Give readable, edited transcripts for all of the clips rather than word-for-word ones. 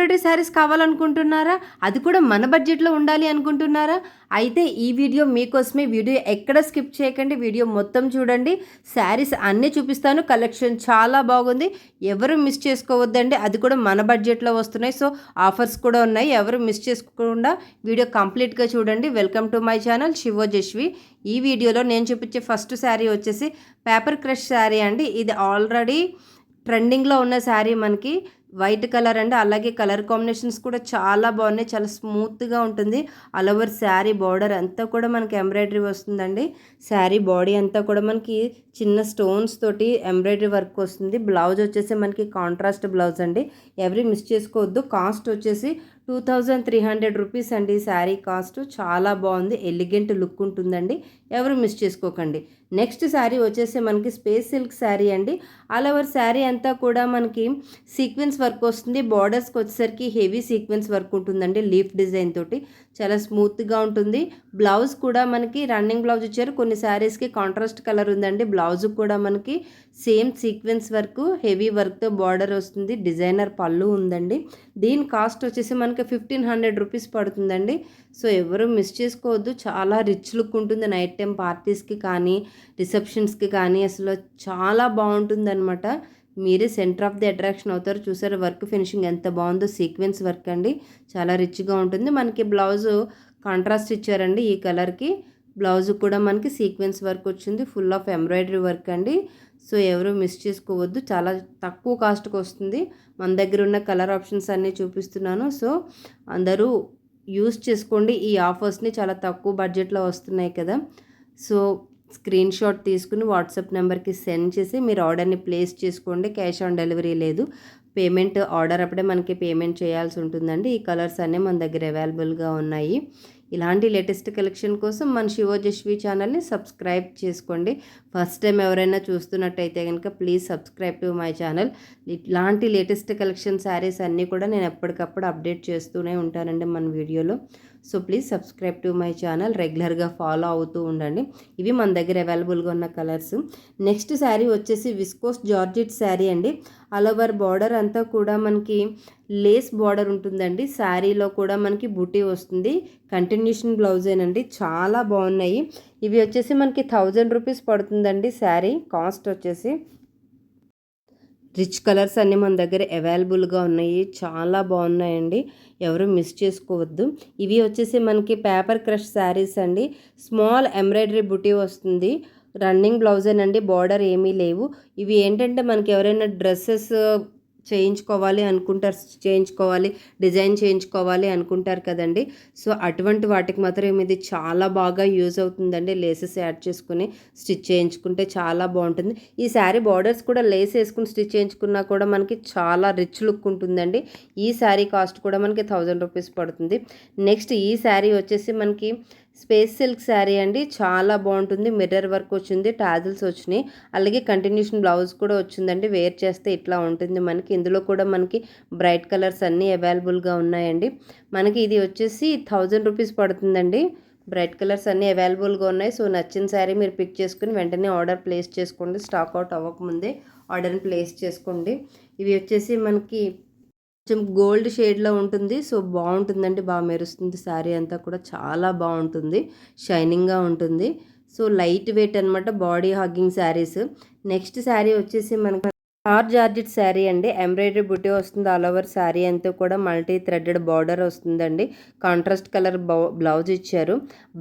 Embroidery saris కావాలనుకుంటున్నారా? అది కూడా మన బడ్జెట్లో ఉండాలి అనుకుంటున్నారా? అయితే ఈ వీడియో మీకోసమే. వీడియో ఎక్కడ స్కిప్ చేయకండి, వీడియో మొత్తం చూడండి. శారీస్ అన్నీ చూపిస్తాను. కలెక్షన్ చాలా బాగుంది, ఎవరు మిస్ చేసుకోవద్దండి. అది కూడా మన బడ్జెట్లో వస్తున్నాయి. సో ఆఫర్స్ కూడా ఉన్నాయి, ఎవరు మిస్ చేసుకోకుండా వీడియో కంప్లీట్గా చూడండి. Welcome to my channel Shivojaswi. ఈ వీడియోలో నేను చూపించే ఫస్ట్ శారీ వచ్చేసి పేపర్ క్రష్ శారీ అండి. ఇది ఆల్రెడీ ట్రెండింగ్లో ఉన్న శారీ, మనకి వైట్ కలర్ అండి. అలాగే కలర్ కాంబినేషన్స్ కూడా చాలా బాగున్నాయి, చాలా స్మూత్గా ఉంటుంది. ఆల్ ఓవర్ శారీ బార్డర్ అంతా కూడా మనకి ఎంబ్రాయిడరీ వస్తుందండి. శారీ బాడీ అంతా కూడా మనకి చిన్న స్టోన్స్ తోటి ఎంబ్రాయిడరీ వర్క్ వస్తుంది. బ్లౌజ్ వచ్చేసి మనకి కాంట్రాస్ట్ బ్లౌజ్ అండి, ఎవరి మిస్ చేసుకోవద్దు. కాస్ట్ వచ్చేసి 2300 రూపీస్ అండి. శారీ కాస్ట్ చాలా బాగుంది, ఎలిగెంట్ లుక్ ఉంటుందండి, ఎవరు మిస్ చేసుకోకండి. నెక్స్ట్ శారీ వచ్చేసి మనకి స్పేస్ సిల్క్ శారీ అండి. ఆల్ ఓవర్ శారీ అంతా కూడా మనకి సీక్వెన్స్ వర్క్ వస్తుంది. బార్డర్స్కి వచ్చేసరికి హెవీ సీక్వెన్స్ వర్క్ ఉంటుందండి, లీఫ్ డిజైన్ తోటి చాలా స్మూత్గా ఉంటుంది. బ్లౌజ్ కూడా మనకి రన్నింగ్ బ్లౌజ్ ఇచ్చారు. కొన్ని శారీస్కి కాంట్రాస్ట్ కలర్ ఉందండి. బ్లౌజ్ కూడా మనకి సేమ్ సీక్వెన్స్ వర్క్, హెవీ వర్క్తో బార్డర్ వస్తుంది. డిజైనర్ పళ్ళు ఉందండి. దీని కాస్ట్ వచ్చేసి మనకి 1500 రూపీస్ పడుతుందండి. సో ఎవరు మిస్ చేసుకోవద్దు, చాలా రిచ్ లుక్ ఉంటుంది. నైట్ టైం పార్టీస్కి కానీ రిసెప్షన్స్కి కానీ అసలు చాలా బాగుంటుంది అనమాట. మీరే సెంటర్ ఆఫ్ ది అట్రాక్షన్ అవుతారు. చూసారు వర్క్ ఫినిషింగ్ ఎంత బాగుందో, సీక్వెన్స్ వర్క్ అండి, చాలా రిచ్గా ఉంటుంది. మనకి బ్లౌజు కాంట్రాస్ట్ ఇచ్చారండి ఈ కలర్కి. బ్లౌజ్ కూడా మనకి సీక్వెన్స్ వర్క్ వచ్చింది, ఫుల్ ఆఫ్ ఎంబ్రాయిడరీ వర్క్ అండి. సో ఎవరు మిస్ చేసుకోవద్దు, చాలా తక్కువ కాస్ట్కి వస్తుంది. మన దగ్గర ఉన్న కలర్ ఆప్షన్స్ అన్నీ చూపిస్తున్నాను, సో అందరూ యూస్ చేసుకోండి ఈ ఆఫర్స్ని. చాలా తక్కువ బడ్జెట్లో వస్తున్నాయి కదా. సో స్క్రీన్ షాట్ తీసుకుని వాట్సాప్ నెంబర్కి సెండ్ చేసి మీరు ఆర్డర్ని ప్లేస్ చేసుకోండి. క్యాష్ ఆన్ డెలివరీ లేదు, పేమెంట్ ఆర్డర్ అప్పుడే మనకి పేమెంట్ చేయాల్సి ఉంటుందండి. ఈ కలర్స్ అన్నీ మన దగ్గర అవైలబుల్గా ఉన్నాయి. ఇలాంటి లేటెస్ట్ కలెక్షన్ కోసం మన శివోజశ్వి ఛానల్ని సబ్స్క్రైబ్ చేసుకోండి. ఫస్ట్ టైం ఎవరైనా చూస్తున్నట్టయితే కనుక please subscribe to my channel. ఇలాంటి లేటెస్ట్ కలెక్షన్ శారీస్ అన్నీ కూడా నేను ఎప్పటికప్పుడు అప్డేట్ చేస్తూనే ఉంటానండి మన వీడియోలో. So please subscribe to my channel, రెగ్యులర్గా ఫాలో అవుతూ ఉండండి. ఇవి మన దగ్గర అవైలబుల్గా ఉన్న కలర్స్. నెక్స్ట్ శారీ వచ్చేసి విస్కోస్ జార్జెట్ శారీ అండి. ఆల్ ఓవర్ బార్డర్ అంతా కూడా మనకి లేస్ బార్డర్ ఉంటుందండి. శారీలో కూడా మనకి బుటీ వస్తుంది. కంటిన్యూషన్ బ్లౌజేనండి, చాలా బాగున్నాయి. ఇవి వచ్చేసి మనకి 1000 రూపీస్ పడుతుందండి శారీ కాస్ట్ వచ్చేసి. రిచ్ కలర్స్ అన్నీ మన దగ్గర అవైలబుల్గా ఉన్నాయి, చాలా బాగున్నాయండి, ఎవరు మిస్ చేసుకోవద్దు. ఇవి వచ్చేసి మనకి పేపర్ క్రష్ శారీస్ అండి. స్మాల్ ఎంబ్రాయిడరీ బుటీ వస్తుంది. రన్నింగ్ బ్లౌజేనండి, బార్డర్ ఏమీ లేవు. ఇవి ఏంటంటే మనకి ఎవరైనా డ్రెస్సెస్ చేయించుకోవాలి అనుకుంటారు, చేయించుకోవాలి డిజైన్ చేయించుకోవాలి అనుకుంటారు కదండి. సో అటువంటి వాటికి మాత్రం ఇది చాలా బాగా యూజ్ అవుతుందండి. లేసెస్ యాడ్ చేసుకుని స్టిచ్ చేయించుకుంటే చాలా బాగుంటుంది. ఈ శారీ బార్డర్స్ కూడా లేస్ వేసుకుని స్టిచ్ చేయించుకున్నా కూడా మనకి చాలా రిచ్ లుక్ ఉంటుందండి. ఈ శారీ కాస్ట్ కూడా మనకి 1000 రూపీస్ పడుతుంది. నెక్స్ట్ ఈ శారీ వచ్చేసి మనకి స్పేస్ సిల్క్ శారీ అండి, చాలా బాగుంటుంది. మిర్రర్ వర్క్ వచ్చింది, టాజిల్స్ వచ్చినాయి, అలాగే కంటిన్యూషన్ బ్లౌజ్ కూడా వచ్చిందండి. వేర్ చేస్తే ఇట్లా ఉంటుంది మనకి. ఇందులో కూడా మనకి బ్రైట్ కలర్స్ అన్నీ అవైలబుల్గా ఉన్నాయండి. మనకి ఇది వచ్చేసి 1000 రూపీస్ పడుతుందండి. బ్రైట్ కలర్స్ అన్నీ అవైలబుల్గా ఉన్నాయి. సో నచ్చిన శారీ మీరు పిక్ చేసుకుని వెంటనే ఆర్డర్ ప్లేస్ చేసుకోండి. స్టాక్ అవుట్ అవ్వకముందే ఆర్డర్ని ప్లేస్ చేసుకోండి. ఇవి వచ్చేసి మనకి కొంచెం గోల్డ్ షేడ్లో ఉంటుంది. సో బాగుంటుందండి, బాగా మెరుస్తుంది. శారీ అంతా కూడా చాలా బాగుంటుంది, షైనింగ్గా ఉంటుంది. సో లైట్ వెయిట్ అనమాట, body hugging saris. Next sari వచ్చేసి మనకి జార్జెట్ శారీ అండి. ఎంబ్రాయిడరీ బుటీ వస్తుంది. ఆల్ ఓవర్ శారీ అంతా కూడా మల్టీ థ్రెడెడ్ బార్డర్ వస్తుందండి. కాంట్రాస్ట్ కలర్ బ్లౌజ్ ఇచ్చారు.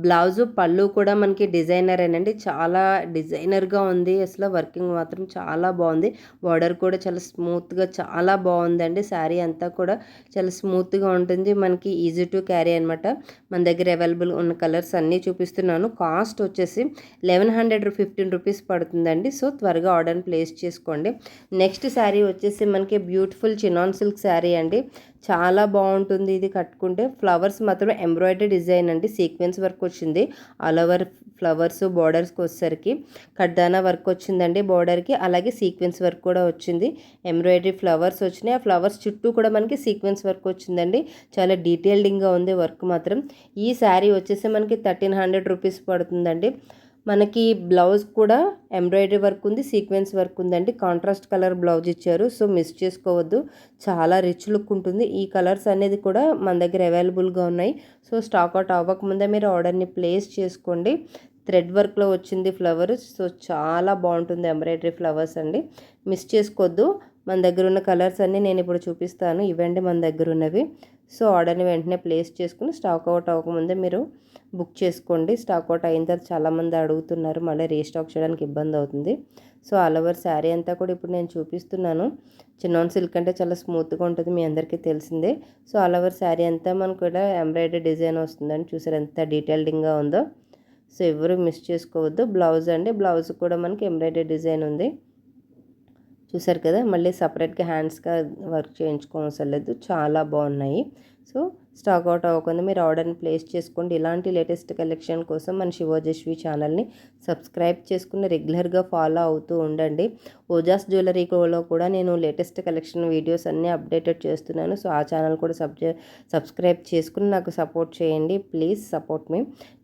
బ్లౌజు పళ్ళు కూడా మనకి డిజైనరేనండి, చాలా డిజైనర్గా ఉంది. అసలు వర్కింగ్ మాత్రం చాలా బాగుంది. బార్డర్ కూడా చాలా స్మూత్గా చాలా బాగుందండి. శారీ అంతా కూడా చాలా స్మూత్గా ఉంటుంది, మనకి ఈజీ టు క్యారీ అనమాట. మన దగ్గర అవైలబుల్ ఉన్న కలర్స్ అన్నీ చూపిస్తున్నాను. కాస్ట్ వచ్చేసి 1115 రూపీస్ పడుతుందండి. సో త్వరగా ఆర్డర్ని ప్లేస్ చేసుకోండి. నెక్స్ట్ శారీ వచ్చేసి మనకి బ్యూటిఫుల్ చినాన్ సిల్క్ శారీ అండి, చాలా బాగుంటుంది. ఇది కట్టుకుంటే ఫ్లవర్స్ మాత్రం ఎంబ్రాయిడరీ డిజైన్ అండి, సీక్వెన్స్ వర్క్ వచ్చింది. ఆల్ ఓవర్ ఫ్లవర్స్ బార్డర్స్కి వచ్చేసరికి కడ్దానా వర్క్ వచ్చిందండి బార్డర్కి, అలాగే సీక్వెన్స్ వర్క్ కూడా వచ్చింది. ఎంబ్రాయిడరీ ఫ్లవర్స్ వచ్చినాయి, ఆ ఫ్లవర్స్ చుట్టూ కూడా మనకి సీక్వెన్స్ వర్క్ వచ్చిందండి. చాలా డీటెయిల్డింగ్గా ఉంది వర్క్ మాత్రం. ఈ శారీ వచ్చేసి మనకి 1300 రూపీస్ పడుతుందండి. మనకి బ్లౌజ్ కూడా ఎంబ్రాయిడరీ వర్క్ ఉంది, సీక్వెన్స్ వర్క్ ఉందండి. కాంట్రాస్ట్ కలర్ బ్లౌజ్ ఇచ్చారు, సో మిస్ చేసుకోవద్దు. చాలా రిచ్ లుక్ ఉంటుంది. ఈ కలర్స్ అనేది కూడా మన దగ్గర అవైలబుల్గా ఉన్నాయి. సో స్టాక్ అవుట్ అవ్వకముందే మీరు ఆర్డర్ని ప్లేస్ చేసుకోండి. థ్రెడ్ వర్క్లో వచ్చింది ఫ్లవర్, సో చాలా బాగుంటుంది. ఎంబ్రాయిడరీ ఫ్లవర్స్ అండి, మిస్ చేసుకోవద్దు. మన దగ్గర ఉన్న కలర్స్ అన్నీ నేను ఇప్పుడు చూపిస్తాను. ఇవండి మన దగ్గర ఉన్నవి. సో ఆర్డర్ని వెంటనే ప్లేస్ చేసుకుని స్టాక్ అవుట్ అవ్వకముందే మీరు బుక్ చేసుకోండి. స్టాక్ అవుట్ అయిన తర్వాత చాలామంది అడుగుతున్నారు, మళ్ళీ రీస్టాక్ చేయడానికి ఇబ్బంది అవుతుంది. సో ఆల్ ఓవర్ శారీ అంతా కూడా ఇప్పుడు నేను చూపిస్తున్నాను. చిన్నాన్ సిల్క్ అంటే చాలా స్మూత్గా ఉంటుంది, మీ అందరికీ తెలిసిందే. సో ఆల్ ఓవర్ శారీ అంతా మనకు కూడా ఎంబ్రాయిడరీ డిజైన్ వస్తుందని చూసారు ఎంత డీటెయిల్డింగ్గా ఉందో. సో ఎవరు మిస్ చేసుకోవద్దు. బ్లౌజ్ అండి, బ్లౌజ్ కూడా మనకి ఎంబ్రాయిడరీ డిజైన్ ఉంది, చూసారు కదా. మళ్ళీ సపరేట్గా హ్యాండ్స్గా వర్క్ చేయించుకోవడం లేదు, చాలా బాగున్నాయి. సో స్టాక్ అవుట్ అవ్వకుండా మీరు ఆర్డర్ని ప్లేస్ చేసుకోండి. ఇలాంటి లేటెస్ట్ కలెక్షన్ కోసం మన శివోజస్వి ఛానల్ని సబ్స్క్రైబ్ చేసుకుని రెగ్యులర్గా ఫాలో అవుతూ ఉండండి. ఓజాస్ జ్యువెలరీలో కూడా నేను లేటెస్ట్ కలెక్షన్ వీడియోస్ అన్నీ అప్డేటెడ్ చేస్తున్నాను. సో ఆ ఛానల్ కూడా సబ్స్క్రైబ్ చేసుకుని నాకు సపోర్ట్ చేయండి, please support me.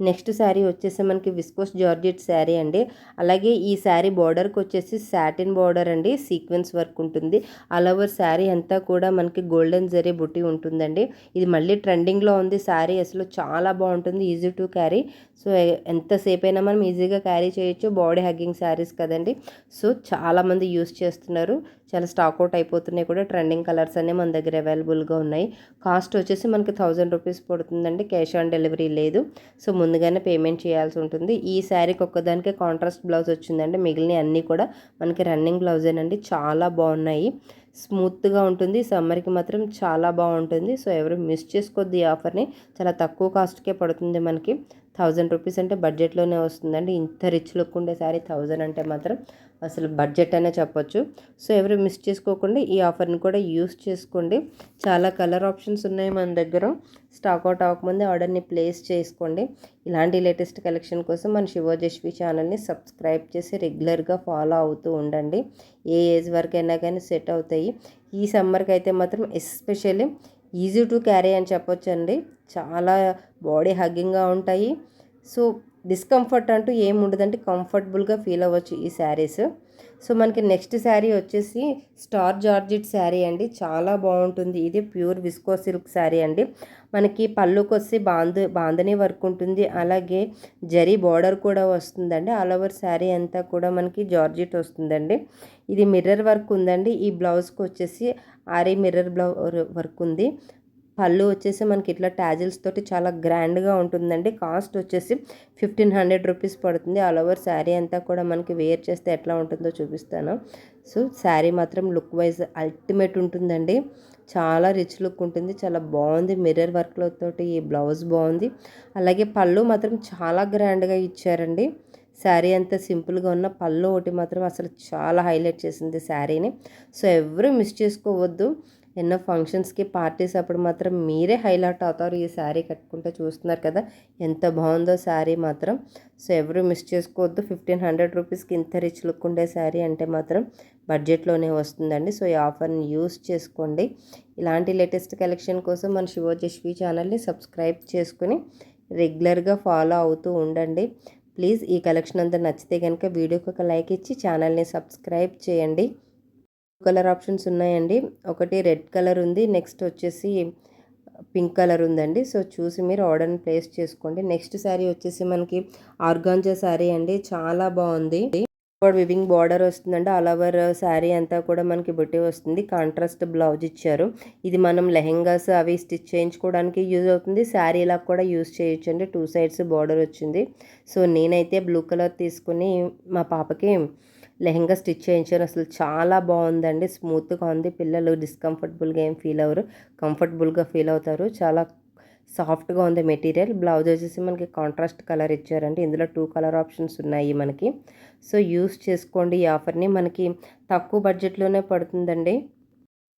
Next sari వచ్చేసి మనకి విస్కోస్ జార్జెట్ శారీ అండి. అలాగే ఈ శారీ బార్డర్కి వచ్చేసి సాటిన్ బార్డర్ అండి, సీక్వెన్స్ వర్క్ ఉంటుంది. ఆల్ ఓవర్ శారీ అంతా కూడా మనకి గోల్డెన్ జరీ బుట్టి ఉంటుందండి. ఇది మళ్ళీ ట్రెండింగ్లో ఉంది శారీ, అసలు చాలా బాగుంటుంది, ఈజీ టు క్యారీ. సో ఎంతసేపు అయినా మనం ఈజీగా క్యారీ చేయొచ్చు. బాడీ హగ్గింగ్ శారీస్ కదండి, సో చాలామంది యూస్ చేస్తున్నారు. చాలా స్టాక్ అవుట్ అయిపోతున్నాయి కూడా. ట్రెండింగ్ కలర్స్ అన్నీ మన దగ్గర అవైలబుల్గా ఉన్నాయి. కాస్ట్ వచ్చేసి మనకి 1000 రూపీస్ పడుతుందండి, క్యాష్ ఆన్ డెలివరీ లేదు. సో ముందుగానే పేమెంట్ చేయాల్సి ఉంటుంది. ఈ శారీకి ఒక్కదానికే కాంట్రాస్ట్ బ్లౌజ్ వచ్చిందండి, మిగిలిన అన్నీ కూడా మనకి రన్నింగ్ బ్లౌజేనండి. చాలా బాగున్నాయి, స్మూత్గా ఉంటుంది. సమ్మర్కి మాత్రం చాలా బాగుంటుంది. సో ఎవరు మిస్ చేసుకోవద్దు ఈ ఆఫర్ని. చాలా తక్కువ కాస్ట్కే పడుతుంది మనకి. 1000 రూపీస్ అంటే బడ్జెట్లోనే వస్తుందండి. ఇంత రిచ్ లుక్ ఉండే శారీ 1000 అంటే మాత్రం అసలు బడ్జెట్ అనే చెప్పొచ్చు. సో ఎవరు మిస్ చేసుకోకుండా ఈ ఆఫర్ని కూడా యూస్ చేసుకోండి. చాలా కలర్ ఆప్షన్స్ ఉన్నాయి మన దగ్గర. స్టాక్ అవుట్ అవ్వకముందే ఆర్డర్ని ప్లేస్ చేసుకోండి. ఇలాంటి లేటెస్ట్ కలెక్షన్ కోసం మన శివోజస్వి ఛానల్ని సబ్స్క్రైబ్ చేసి రెగ్యులర్గా ఫాలో అవుతూ ఉండండి. ఏ ఏజ్ వరకైనా కానీ సెట్ అవుతాయి. ఈ సమ్మర్కి అయితే మాత్రం ఎస్పెషల్లీ ఈజీ టు క్యారీ అని చెప్పొచ్చండి. చాలా బాడీ హగ్గింగ్గా ఉంటాయి. సో డిస్కంఫర్ట్ అంటూ ఏమి ఉండదంటే కంఫర్టబుల్గా ఫీల్ అవ్వచ్చు ఈ శారీస్. సో మనకి నెక్స్ట్ శారీ వచ్చేసి స్టార్ జార్జెట్ శారీ అండి, చాలా బాగుంటుంది. ఇది ప్యూర్ విస్కో సిల్క్ శారీ అండి. మనకి పళ్ళుకి వచ్చి బాందని వర్క్ ఉంటుంది, అలాగే జరీ బార్డర్ కూడా వస్తుందండి. ఆల్ ఓవర్ శారీ అంతా కూడా మనకి జార్జెట్ వస్తుందండి. ఇది మిర్రర్ వర్క్ ఉందండి. ఈ బ్లౌజ్కి వచ్చేసి ఆరీ మిర్రర్ వర్క్ ఉంది. పళ్ళు వచ్చేసి మనకి ఇట్లా టాజిల్స్ తోటి చాలా గ్రాండ్గా ఉంటుందండి. కాస్ట్ వచ్చేసి 1500 రూపీస్ పడుతుంది. ఆల్ ఓవర్ శారీ అంతా కూడా మనకి వేర్ చేస్తే ఎట్లా ఉంటుందో చూపిస్తాను. సో శారీ మాత్రం లుక్ వైజ్ అల్టిమేట్ ఉంటుందండి, చాలా రిచ్ లుక్ ఉంటుంది, చాలా బాగుంది. మిర్రర్ వర్క్లో తోటి ఈ బ్లౌజ్ బాగుంది. అలాగే పళ్ళు మాత్రం చాలా గ్రాండ్గా ఇచ్చారండి. శారీ అంతా సింపుల్గా ఉన్న పళ్ళు ఒకటి మాత్రం అసలు చాలా హైలైట్ చేసింది శారీని. సో ఎవరు మిస్ చేసుకోవద్దు. ఎన్నో ఫంక్షన్స్కి పార్టీస్ అప్పుడు మాత్రం మీరే హైలైట్ అవుతారు ఈ శారీ కట్టుకుంటే. చూస్తున్నారు కదా ఎంత బాగుందో శారీ మాత్రం. సో ఎవరు మిస్ చేసుకోవద్దు. 1500 రూపీస్కి ఇంత రిచ్ లుక్ ఉండే శారీ అంటే మాత్రం బడ్జెట్లోనే వస్తుందండి. సో ఈ ఆఫర్ని యూస్ చేసుకోండి. ఇలాంటి లేటెస్ట్ కలెక్షన్ కోసం మన శివోజస్వి ఛానల్ని సబ్స్క్రైబ్ చేసుకుని రెగ్యులర్గా ఫాలో అవుతూ ఉండండి. ప్లీజ్ ఈ కలెక్షన్ అంతా నచ్చితే కనుక వీడియోకి ఒక లైక్ ఇచ్చి ఛానల్ని సబ్స్క్రైబ్ చేయండి. కలర్ ఆప్షన్స్ ఉన్నాయండి. ఒకటి రెడ్ కలర్ ఉంది, నెక్స్ట్ వచ్చేసి పింక్ కలర్ ఉందండి. సో చూసి మీరు ఆర్డర్ని ప్లేస్ చేసుకోండి. నెక్స్ట్ శారీ వచ్చేసి మనకి ఆర్గాంజా శారీ అండి, చాలా బాగుంది. వివింగ్ బార్డర్ వస్తుందండి. ఆల్ ఓవర్ శారీ అంతా కూడా మనకి బుట్టి వస్తుంది. కాంట్రాస్ట్ బ్లౌజ్ ఇచ్చారు. ఇది మనం లెహెంగాస్ అవి స్టిచ్ చేయించుకోవడానికి యూజ్ అవుతుంది. శారీలా కూడా యూజ్ చేయొచ్చు అండి. 2 సైడ్స్ బార్డర్ వచ్చింది. సో నేనైతే బ్లూ కలర్ తీసుకుని మా పాపకి లెహెంగా స్టిచ్ చేయించాను. అసలు చాలా బాగుందండి, స్మూత్గా ఉంది. పిల్లలు డిస్కంఫర్టబుల్గా ఏం ఫీల్ అవ్వరు, కంఫర్టబుల్గా ఫీల్ అవుతారు. చాలా సాఫ్ట్గా ఉంది మెటీరియల్. బ్లౌజ్ వచ్చేసి మనకి కాంట్రాస్ట్ కలర్ ఇచ్చారండి. ఇందులో 2 కలర్ ఆప్షన్స్ ఉన్నాయి మనకి. సో యూస్ చేసుకోండి ఈ ఆఫర్ని. మనకి తక్కువ బడ్జెట్లోనే పడుతుందండి,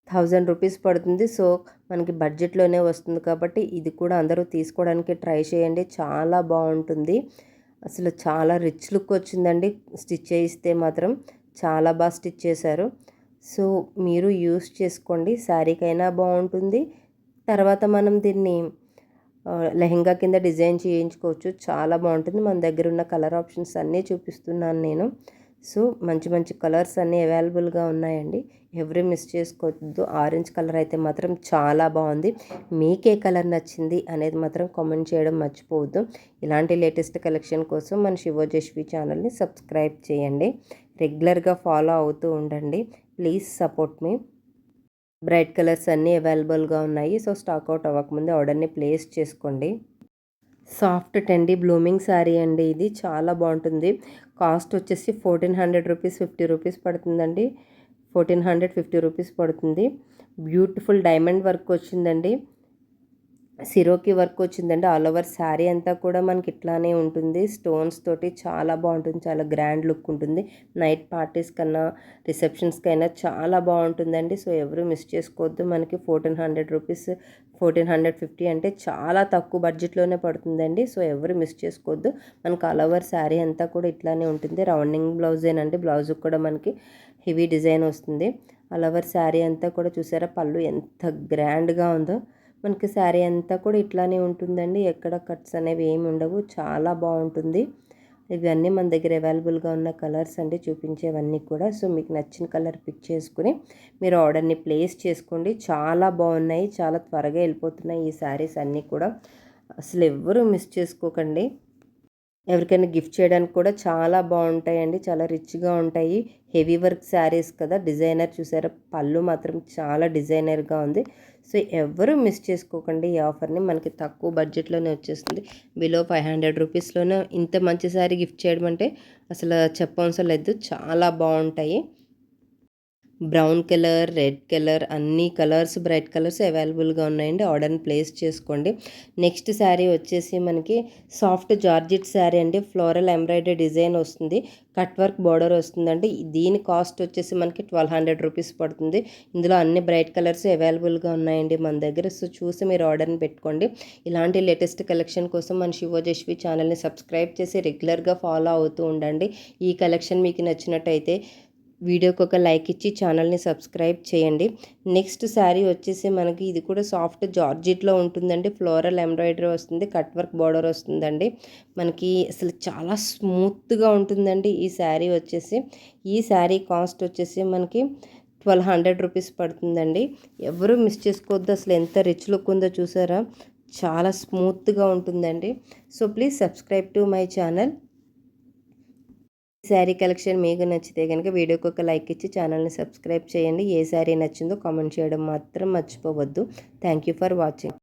1000 రూపీస్ పడుతుంది. సో మనకి బడ్జెట్లోనే వస్తుంది కాబట్టి ఇది కూడా అందరూ తీసుకోవడానికి ట్రై చేయండి, చాలా బాగుంటుంది. అసలు చాలా రిచ్ లుక్ వచ్చిందండి. స్టిచ్ చేయిస్తే మాత్రం చాలా బాగా స్టిచ్ చేశారు. సో మీరు యూస్ చేసుకోండి, శారీకైనా బాగుంటుంది. తర్వాత మనం దీన్ని లెహెంగా కింద డిజైన్ చేయించుకోవచ్చు. చాలా బాగుంటుంది. మన దగ్గర ఉన్న కలర్ ఆప్షన్స్ అన్నీ చూపిస్తున్నాను నేను. సో మంచి మంచి కలర్స్ అన్నీ అవైలబుల్గా ఉన్నాయండి. ఎవరు మిస్ చేసుకోవద్దు. ఆరెంజ్ కలర్ అయితే మాత్రం చాలా బాగుంది. మీకే కలర్ నచ్చింది అనేది మాత్రం కామెంట్ చేయడం మర్చిపోవద్దు. ఇలాంటి లేటెస్ట్ కలెక్షన్ కోసం మన శివోజేశ్వి ఛానల్ని సబ్స్క్రైబ్ చేయండి. రెగ్యులర్గా ఫాలో అవుతూ ఉండండి. Please support me. Bright colours అన్నీ అవైలబుల్గా ఉన్నాయి. సో స్టాక్ అవుట్ అవ్వకముందే ఆర్డర్ని ప్లేస్ చేసుకోండి. సాఫ్ట్ టెండీ బ్లూమింగ్ శారీ అండి. ఇది చాలా బాగుంటుంది. కాస్ట్ వచ్చేసి 1400 రూపీస్, 50 రూపీస్ పడుతుందండి. 1450 రూపీస్ పడుతుంది. బ్యూటిఫుల్ డైమండ్ వర్క్ వచ్చిందండి. సిరోకి వర్క్ వచ్చిందండి. ఆల్ ఓవర్ శారీ అంతా కూడా మనకి ఇట్లానే ఉంటుంది. స్టోన్స్ తోటి చాలా బాగుంటుంది. చాలా గ్రాండ్ లుక్ ఉంటుంది. నైట్ పార్టీస్ కన్నా రిసెప్షన్స్కైనా చాలా బాగుంటుందండి. సో ఎవరు మిస్ చేసుకోవద్దు. మనకి 1400 రూపీస్, 1450 అంటే చాలా తక్కువ బడ్జెట్లోనే పడుతుందండి. సో ఎవరు మిస్ చేసుకోవద్దు. మనకి ఆల్ ఓవర్ శారీ అంతా కూడా ఇట్లానే ఉంటుంది. రౌండింగ్ బ్లౌజేనండి. బ్లౌజ్కి కూడా మనకి హెవీ డిజైన్ వస్తుంది. ఆల్ ఓవర్ శారీ అంతా కూడా చూసారా, పళ్ళు ఎంత గ్రాండ్గా ఉందో. మనకి శారీ అంతా కూడా ఇట్లానే ఉంటుందండి. ఎక్కడ కట్స్ అనేవి ఏమి ఉండవు. చాలా బాగుంటుంది. ఇవన్నీ మన దగ్గర అవైలబుల్గా ఉన్న కలర్స్ అండి చూపించేవన్నీ కూడా. సో మీకు నచ్చిన కలర్ పిక్ చేసుకుని మీరు ఆర్డర్ని ప్లేస్ చేసుకోండి. చాలా బాగున్నాయి. చాలా త్వరగా వెళ్ళిపోతున్నాయి ఈ శారీస్ అన్నీ కూడా. అసలు ఎవ్వరూ మిస్ చేసుకోకండి. ఎవరికైనా గిఫ్ట్ చేయడానికి కూడా చాలా బాగుంటాయండి. చాలా రిచ్గా ఉంటాయి. హెవీ వర్క్ శారీస్ కదా, డిజైనర్ చూసారా, పళ్ళు మాత్రం చాలా డిజైనర్గా ఉంది. సో ఎవరు మిస్ చేసుకోకండి ఈ ఆఫర్ని. మనకి తక్కువ బడ్జెట్లోనే వచ్చేస్తుంది. బిలో 500 రూపీస్లోనే ఇంత మంచి శారీ గిఫ్ట్ చేయడం అంటే అసలు చెప్పవసరం లేదు. చాలా బాగుంటాయి. బ్రౌన్ కలర్, రెడ్ కలర్, అన్ని కలర్స్, బ్రైట్ కలర్స్ అవైలబుల్గా ఉన్నాయండి. ఆర్డర్ని ప్లేస్ చేసుకోండి. నెక్స్ట్ శారీ వచ్చేసి మనకి సాఫ్ట్ జార్జెట్ శారీ అండి. ఫ్లోరల్ ఎంబ్రాయిడరీ డిజైన్ వస్తుంది. కట్ వర్క్ బార్డర్ వస్తుందండి. దీని కాస్ట్ వచ్చేసి మనకి 1200 రూపీస్ పడుతుంది. ఇందులో అన్ని బ్రైట్ కలర్స్ అవైలబుల్గా ఉన్నాయండి మన దగ్గర. సో చూసి మీరు ఆర్డర్ని పెట్టుకోండి. ఇలాంటి లేటెస్ట్ కలెక్షన్ కోసం మన శివోజేశ్వి ఛానల్ని సబ్స్క్రైబ్ చేసి రెగ్యులర్గా ఫాలో అవుతూ ఉండండి. ఈ కలెక్షన్ మీకు నచ్చినట్టయితే వీడియోకి ఒక లైక్ ఇచ్చి ఛానల్ని సబ్స్క్రైబ్ చేయండి. నెక్స్ట్ శారీ వచ్చేసి మనకి ఇది కూడా సాఫ్ట్ జార్జెట్లో ఉంటుందండి. ఫ్లోరల్ ఎంబ్రాయిడరీ వస్తుంది. కట్ వర్క్ బార్డర్ వస్తుందండి. మనకి అసలు చాలా స్మూత్గా ఉంటుందండి ఈ శారీ వచ్చేసి. ఈ శారీ కాస్ట్ వచ్చేసి మనకి 1200 రూపీస్ పడుతుందండి. ఎవరు మిస్ చేసుకోవద్దు. అసలు ఎంత రిచ్ లుక్ ఉందో చూసారా, చాలా స్మూత్గా ఉంటుందండి. So please subscribe to my channel. Sari collection మీకు నచ్చితే కనుక వీడియోకి ఒక లైక్ ఇచ్చి ఛానల్ని సబ్స్క్రైబ్ చేయండి. ఏ శారీ నచ్చిందో కామెంట్ చేయడం మాత్రం మర్చిపోవద్దు. Thank you for watching.